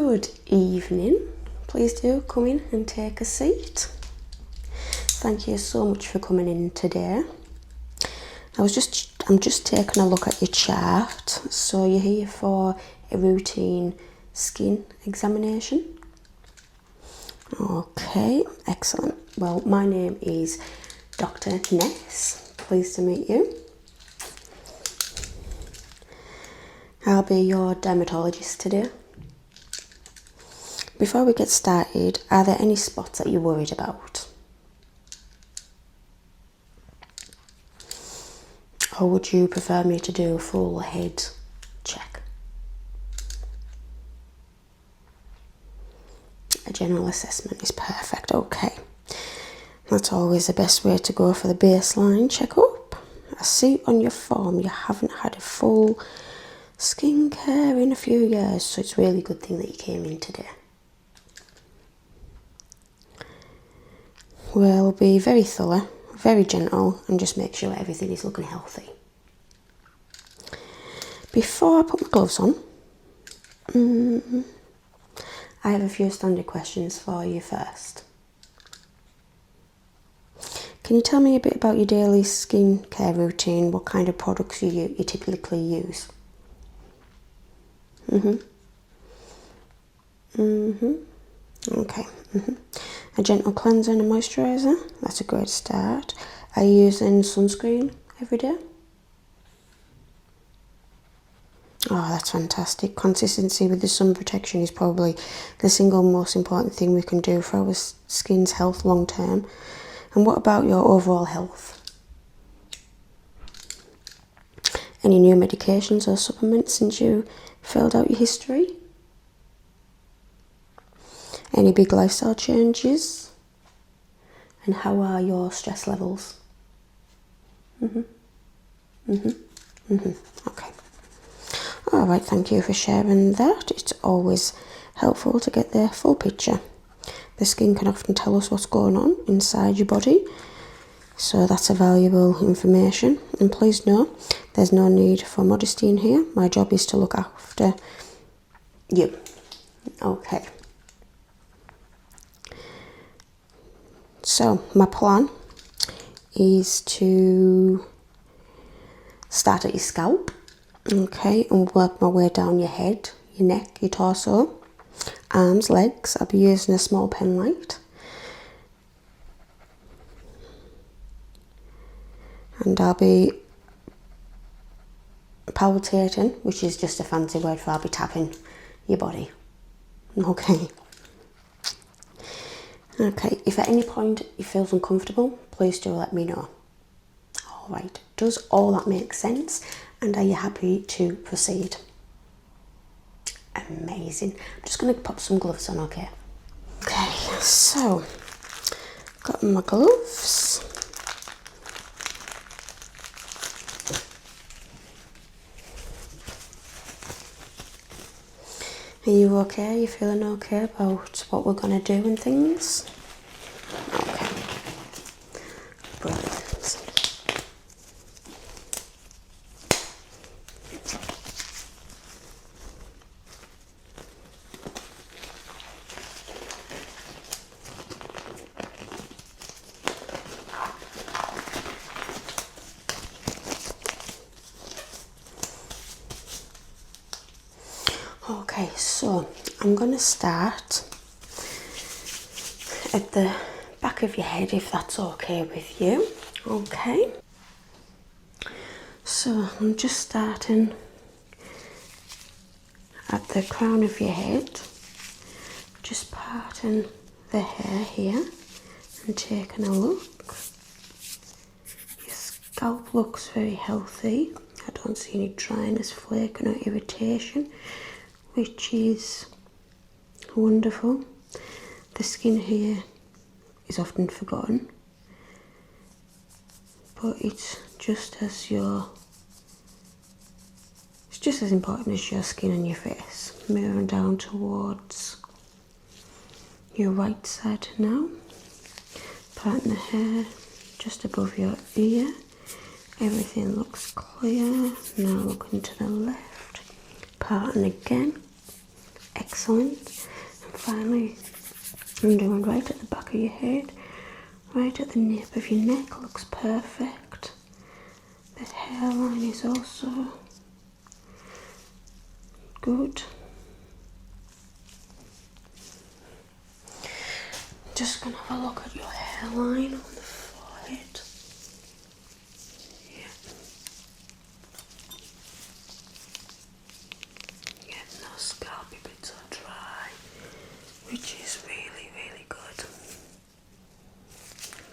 Good evening. Please do come in and take a seat. Thank you so much for coming in today. I'm just taking a look at your chart. So you're here for a routine skin examination. Okay, excellent. Well, my name is Dr. Ness. Pleased to meet you. I'll be your dermatologist today. Before we get started, are there any spots that you're worried about? Or would you prefer me to do a full head check? A general assessment is perfect, okay. That's always the best way to go for the baseline checkup. I see on your form you haven't had a full skincare in a few years, so it's a really good thing that you came in today. We'll be very thorough, very gentle, and just make sure everything is looking healthy. Before I put my gloves on, I have a few standard questions for you first. Can you tell me a bit about your daily skincare routine? What kind of products you typically use? Okay. A gentle cleanser and a moisturiser. That's a great start. Are you using sunscreen every day? Oh, that's fantastic. Consistency with the sun protection is probably the single most important thing we can do for our skin's health long term. And what about your overall health? Any new medications or supplements since you filled out your history? Any big lifestyle changes? And how are your stress levels? Okay. Alright, thank you for sharing that. It's always helpful to get the full picture. The skin can often tell us what's going on inside your body, so that's a valuable information. And please know, there's no need for modesty in here. My job is to look after you. Okay. So my plan is to start at your scalp, okay, and work my way down your head, your neck, your torso, arms, legs. I'll be using a small pen light. And I'll be palpating, which is just a fancy word for I'll be tapping your body. Okay. Okay, if at any point you feel uncomfortable, please do let me know. Alright, does all that make sense? And are you happy to proceed? Amazing. I'm just going to pop some gloves on, okay? Okay, so, got my gloves. Are you okay? Are you feeling okay about what we're going to do and things? Okay. Brilliant. Okay, so I'm going to start at the back of your head, if that's okay with you. Okay. So I'm just starting at the crown of your head, just parting the hair here and taking a look. Your scalp looks very healthy. I don't see any dryness, flaking or irritation, which is wonderful. The skin here is often forgotten, but it's just as important as your skin and your face. Moving down towards your right side now, parting the hair just above your ear. Everything looks clear. Now looking to the left, parting again. Excellent. finally I'm doing right at the back of your head, right at the nape of your neck. Looks perfect. The hairline is also good. Just gonna have a look at your hairline on the forehead. Yeah. Yeah, no scalpy bits are dry, which is really, really good.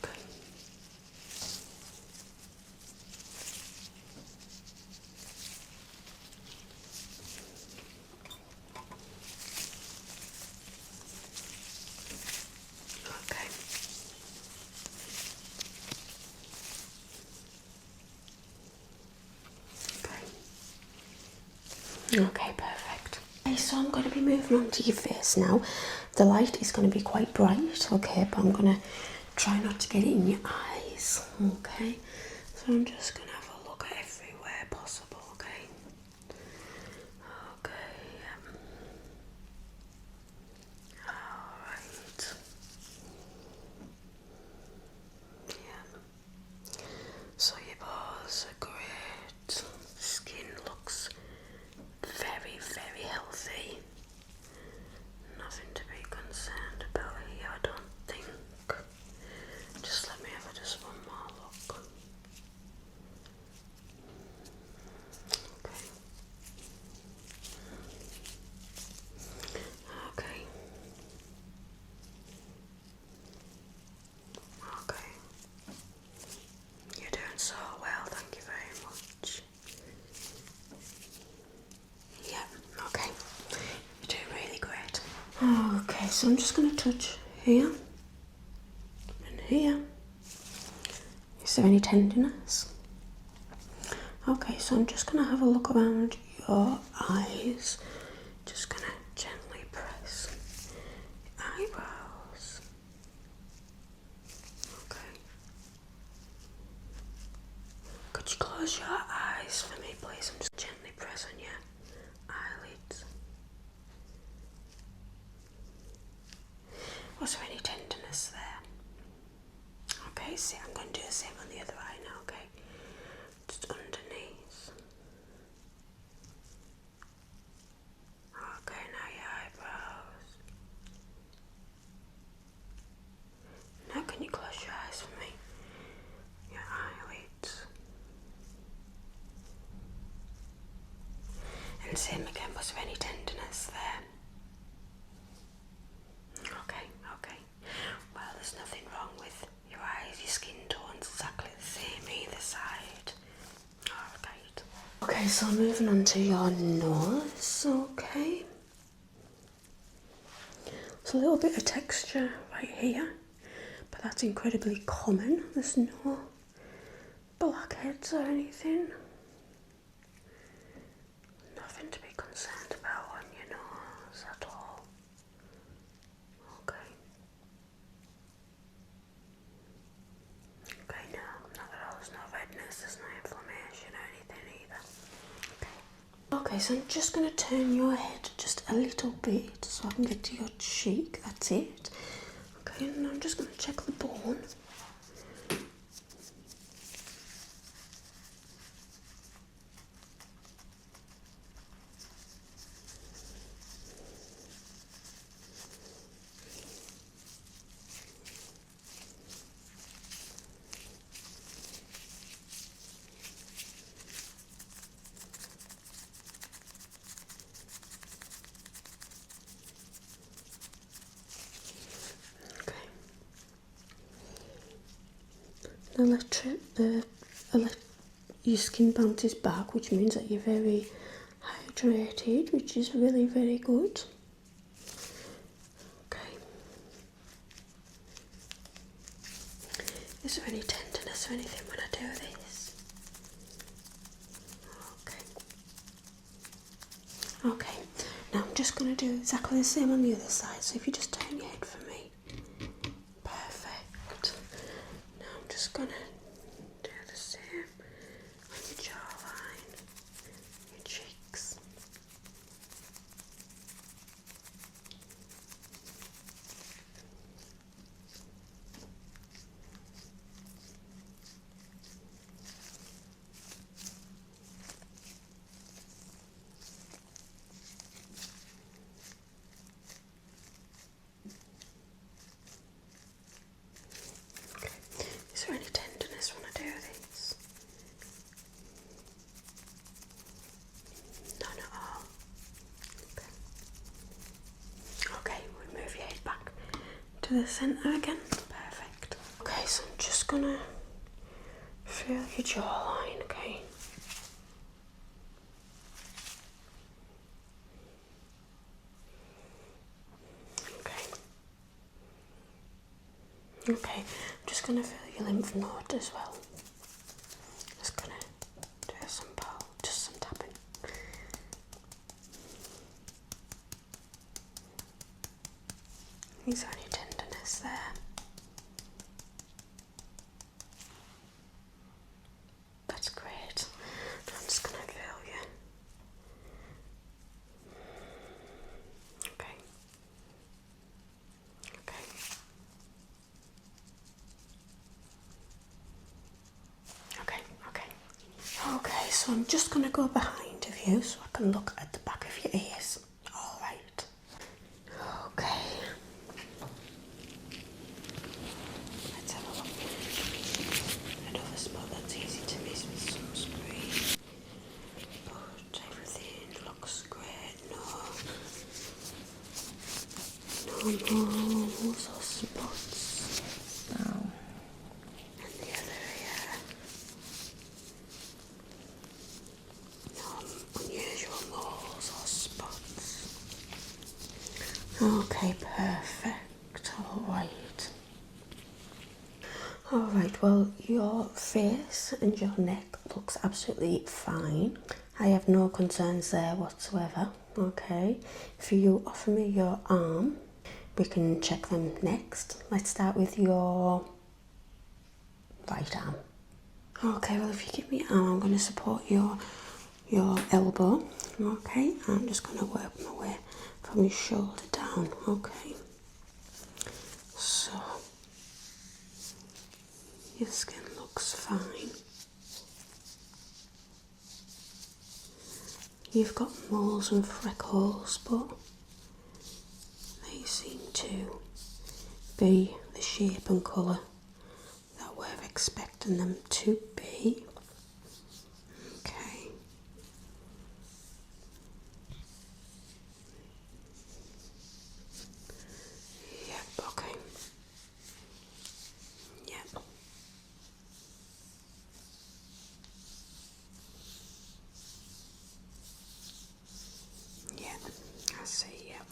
Okay. Okay. Okay, perfect. Okay, so I'm going to be moving on to your face now. The light is going to be quite bright, okay, but I'm going to try not to get it in your eyes, okay? So I'm just going to have a look everywhere possible, okay? Okay, alright. Yeah. So your pores are great. Skin looks very, very healthy. Nothing to be concerned about here, I don't think. Just let me have just one more look. Okay. Okay. Okay. You're doing so well, thank you very much. Yeah, okay. You're doing really great. Okay, so I'm just going to touch here and here. Is there any tenderness? Okay, so I'm just going to have a look around your eyes. Just going to gently press your eyebrows. Okay. Could you close your eyes for me, please? I'm just gently pressing your eyelids. Was there any tenderness there? Okay, see, I'm going to do the same on the other eye now, okay? Just underneath. Okay, now your eyebrows. Now can you close your eyes for me? Your eyelids. And same again, was there any tenderness there? Okay, okay. Well, there's nothing wrong with your eyes, your skin tone's exactly the same either side. Alright. Okay, so moving on to your nose, okay. There's a little bit of texture right here, but that's incredibly common. There's no blackheads or anything. Nothing to be concerned about on your nose at all. Okay. Okay, no, not at all. There's no redness, there's no inflammation or anything either. Okay, so I'm just going to turn your head just a little bit so I can get to your cheek. That's it. Okay, and I'm just going to check the bone. Your skin bounces back, which means that you're very hydrated, which is really, very good. Okay. Is there any tenderness or anything when I do this? Okay. Okay. Now I'm just going to do exactly the same on the other side. So if you just turn your head for me. Perfect. Now I'm just going to do the same on your jawline, your cheeks. to the centre again. Perfect. Okay, so I'm just gonna feel your jawline, okay? Okay, I'm just gonna feel your lymph node as well. Just gonna do some just some tapping. Is there any tenderness there? That's great. I'm just gonna feel you. Okay. Okay. Okay, okay. Okay, so I'm just going to go behind of you so I can look at the back of your ears. Alright. Okay. Let's have a look. Another spot that's easy to miss with sunscreen. But everything looks great. No moles or spots. No. And the other ear. No unusual moles or spots. Okay, perfect. Alright, well, your face and your neck looks absolutely fine. I have no concerns there whatsoever. Okay, if you offer me your arm, we can check them next. Let's start with your right arm. Okay, well, if you give me your arm, I'm going to support your elbow. Okay, I'm just going to work my way from your shoulder down. Okay, so your skin looks fine. You've got moles and freckles, but they seem to be the shape and colour that we're expecting them to be. Okay. Yep, okay. Yep. Yep, I see, yep.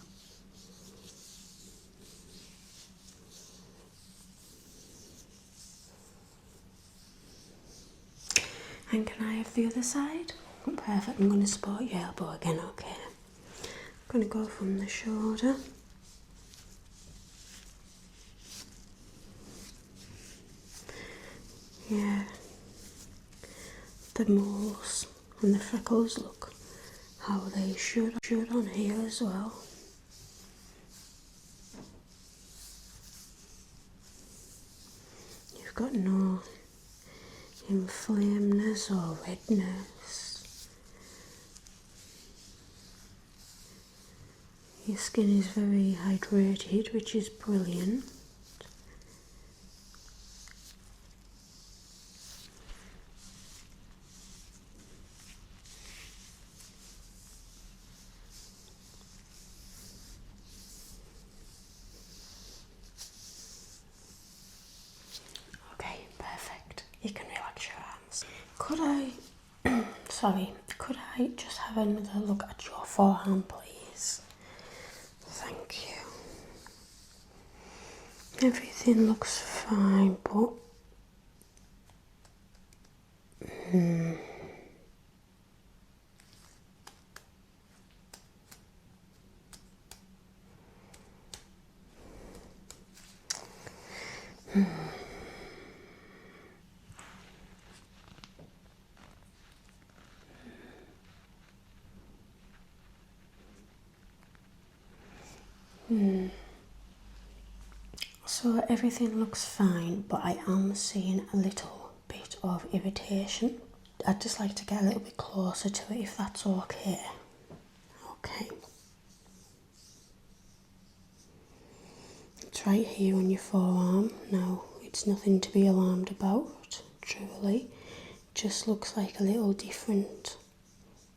And can I have the other side? Perfect, I'm going to support your elbow again, okay. I'm going to go from the shoulder. Yeah. The moles and the freckles look how they should on here as well. You've got no inflammedness or redness. Your skin is very hydrated, which is brilliant. Okay, perfect. You can relax your arms. Could I just have another look at your forearm, please? Thank you. Everything looks fine, but so everything looks fine, but I am seeing a little bit of irritation. I'd just like to get a little bit closer to it if that's okay. Okay. It's right here on your forearm. Now, it's nothing to be alarmed about, truly. It just looks like a little different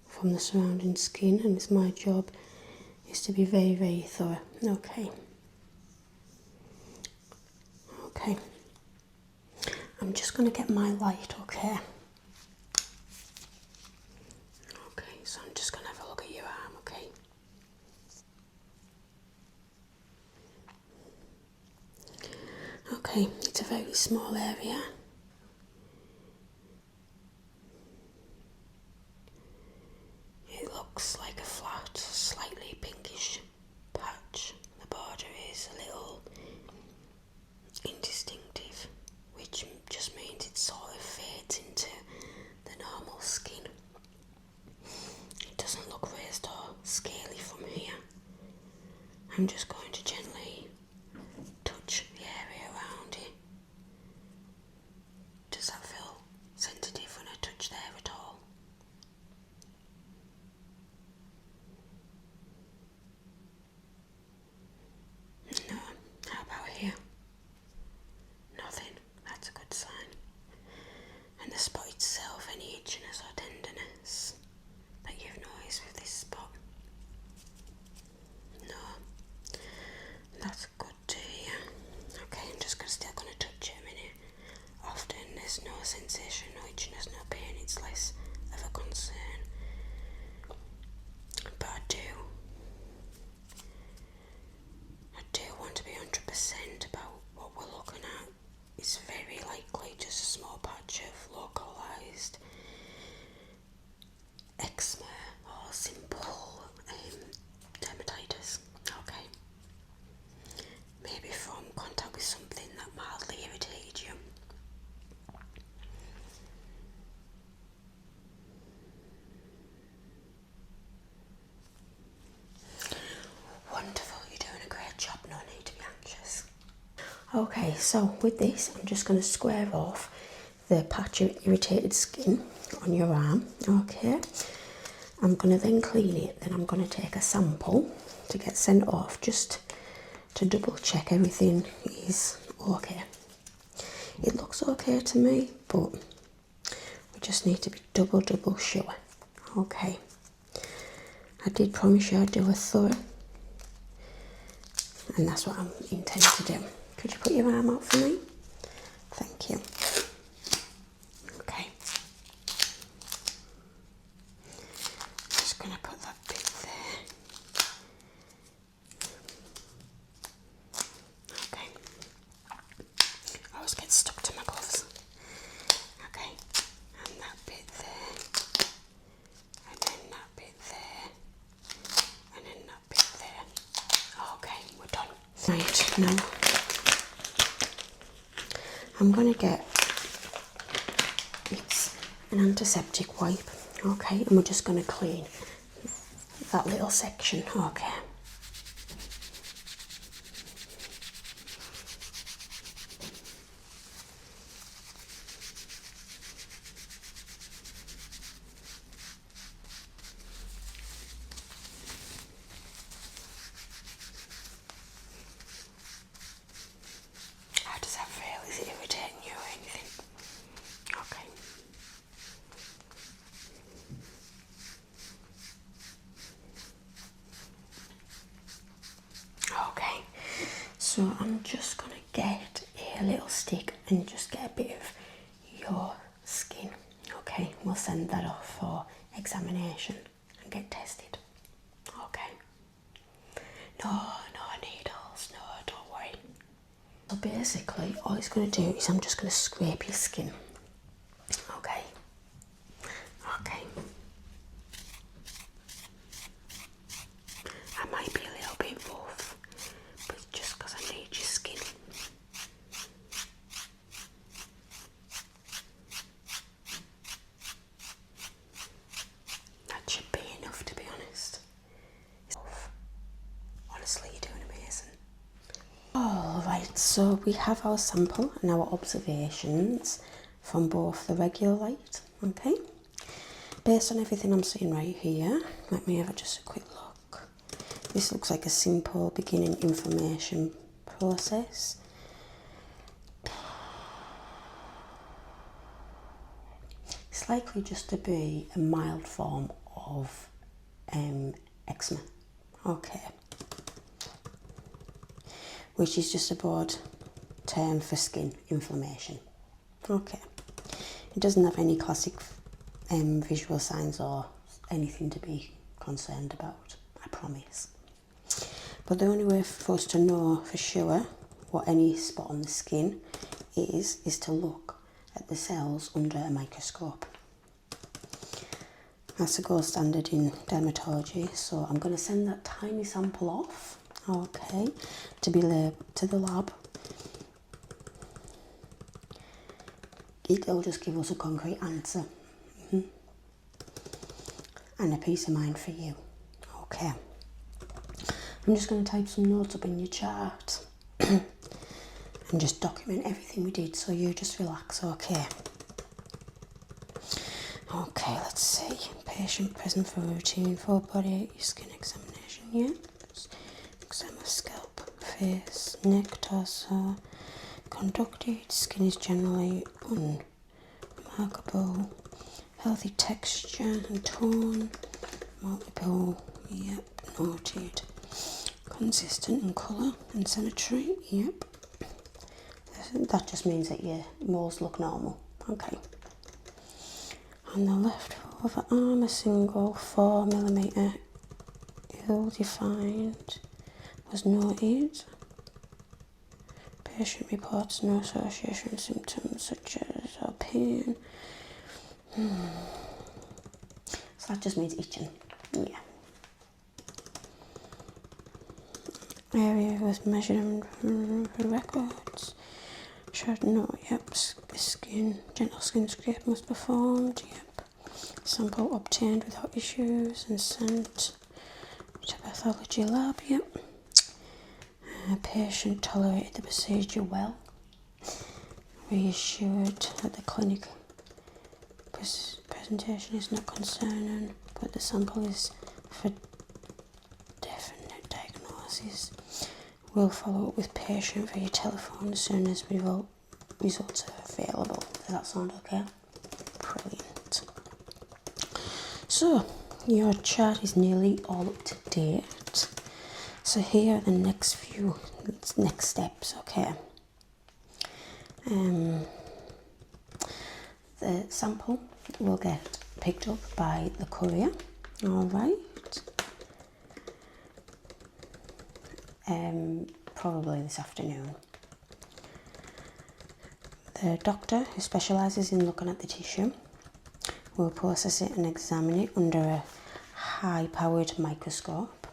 from the surrounding skin, and it's my job is to be very, very thorough. Okay. Okay. I'm just going to get my light, okay? Okay, so I'm just going to have a look at your arm, okay? Okay, it's a very small area. It looks like a flat, slightly pinkish patch. The border is a little indistinctive, which just means it sort of fades into the normal skin. It doesn't look raised or scaly from here. I'm just going to gently touch the area around it. Does that feel sensitive when I touch there at all? No. How about here? Nothing. That's a good sign. And the spot itself, any itchiness or tenderness that you've noticed with this spot? No. That's good to hear. Okay, I'm just still going to touch it a minute. Often there's no sensation, no itchiness, no pain. It's less of a concern. But I do want to be 100% about what we're looking at. It's very likely just a small patch of localised eczema or simple dermatitis. Okay. Maybe from contact with something that mildly irritated you. Wonderful, you're doing a great job, no need to be anxious. Okay, so with this, I'm just going to square off the patch of irritated skin on your arm, okay? I'm going to then clean it, then I'm going to take a sample to get sent off just to double check everything is okay. It looks okay to me, but we just need to be double sure, okay? I did promise you I'd do a thorough, and that's what I'm intending to do. Could you put your arm out for me? Thank you. Okay. Just going to put that bit there. Okay. I always get stuck to my gloves. Okay. And that bit there. And then that bit there. And then that bit there. Okay, we're done. Right, now I'm going to get, it's an antiseptic wipe, okay, and we're just going to clean that little section, okay. How does that feel? Is it irritating you or anything? Okay. Okay, so I'm just going to get a little stick and just get a bit of your skin. Okay, we'll send that off for examination and get tested. Okay. No needles, no, don't worry. So basically, all it's going to do is I'm just going to scrape your skin. Okay. Okay. I might be a little bit rough, but it's just because I need your skin. That should be enough, to be honest. Honestly, you're doing amazing. Alright, so we have our sample and our observations from both the regular light, okay? Based on everything I'm seeing right here, let me have just a quick look. This looks like a simple beginning information process. It's likely just to be a mild form of eczema, okay, which is just a broad term for skin inflammation. Okay. It doesn't have any classic visual signs or anything to be concerned about, I promise. But the only way for us to know for sure what any spot on the skin is to look at the cells under a microscope. That's the gold standard in dermatology, so I'm going to send that tiny sample off, okay, to be labeled to the lab. It'll just give us a concrete answer. And a peace of mind for you. Okay. I'm just going to type some notes up in your chart and just document everything we did, so you just relax, okay? Okay, let's see. Patient present for routine full body skin examination, yes. Exam of scalp, face, neck, torso. Conducted, skin is generally unremarkable. Healthy texture and tone. Multiple, yep, noted. Consistent in colour and symmetry, yep. That just means that your moles look normal, okay. On the left overarm, a single 4mm ill-defined was noted. Patient reports no association symptoms such as pain. So that just means itching, yeah. Area was measured and records. Showed no, yep, gentle skin scrape was performed, yep. Sample obtained without issues and sent to pathology lab, yep. Patient tolerated the procedure well. Reassured that the clinic presentation is not concerning, but the sample is for definite diagnosis. We'll follow up with patient via telephone as soon as results are available. Does that sound okay? Brilliant. So, your chart is nearly all up to date. So here are the next steps, okay? The sample will get picked up by the courier, alright? Probably this afternoon. The doctor who specialises in looking at the tissue will process it and examine it under a high-powered microscope.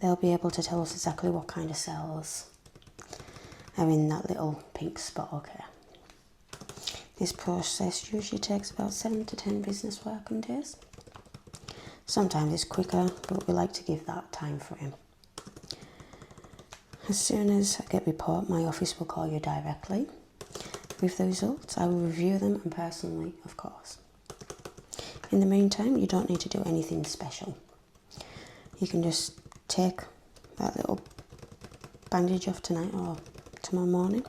They'll be able to tell us exactly what kind of cells are in that little pink spot, okay? This process usually takes about 7 to 10 business working days. Sometimes it's quicker, but we like to give that time frame. As soon as I get a report, my office will call you directly with the results. I will review them and personally, of course. In the meantime, you don't need to do anything special. You can just take that little bandage off tonight or tomorrow morning.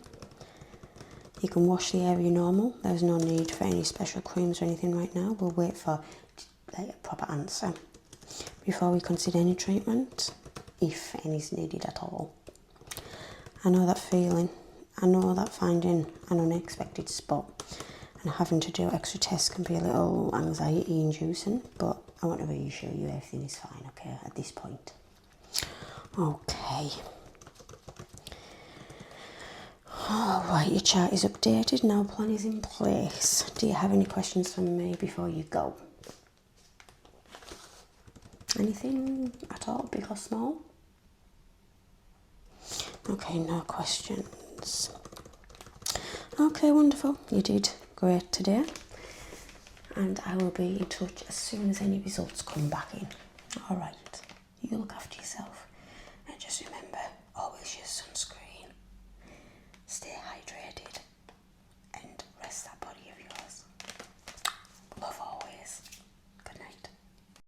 You can wash the area normal. There's no need for any special creams or anything right now. We'll wait for a proper answer before we consider any treatment, if any is needed at all. I know that feeling. I know that finding an unexpected spot and having to do extra tests can be a little anxiety inducing, but I want to reassure you everything is fine, okay, at this point. Okay. Alright, your chart is updated, now plan is in place. Do you have any questions from me before you go? Anything at all, big or small? Okay, no questions. Okay, wonderful. You did great today. And I will be in touch as soon as any results come back in. Alright, you look after yourself.